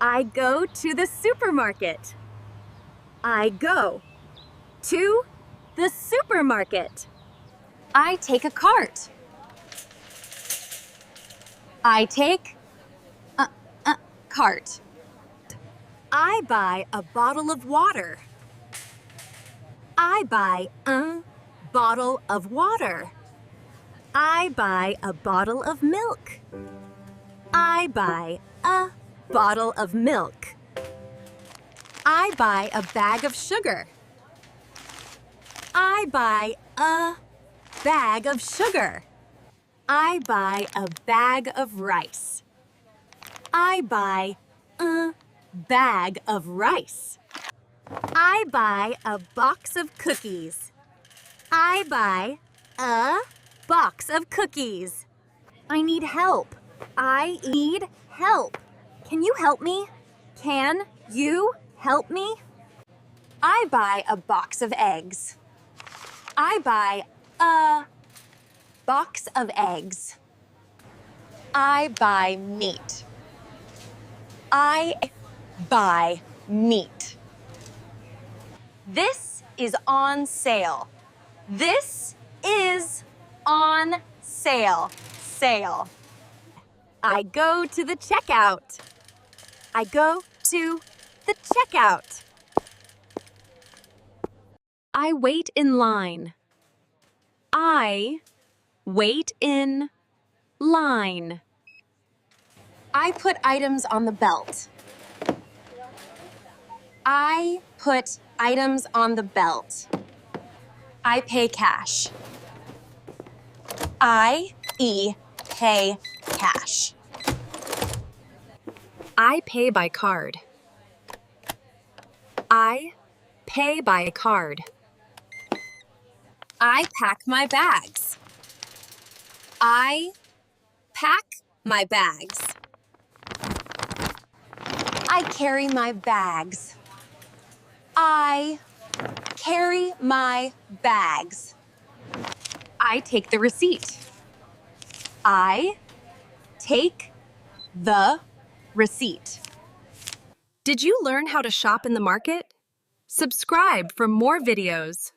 I go to the supermarket. I go to the supermarket. I take a cart. I take a cart. I buy a bottle of water. I buy a bottle of water. I buy a bottle of milk. I buy a bottle of milk. I buy a bag of sugar. I buy a bag of sugar. I buy a bag of rice. I buy a bag of rice. I buy a box of cookies. I buy a box of cookies. I need help. I need help. Can you help me? Can you help me? I buy a box of eggs. I buy a box of eggs. I buy meat. I buy meat. This is on sale. This is on sale. Sale. I go to the checkout. I go to the checkout. I wait in line. I wait in line. I put items on the belt. I put items on the belt. I pay cash. I pay cash. I pay by card. I pay by card. I pack my bags. I pack my bags. I carry my bags. I carry my bags. I take the receipt. I take the receipt. Did you learn how to shop in the market? Subscribe for more videos.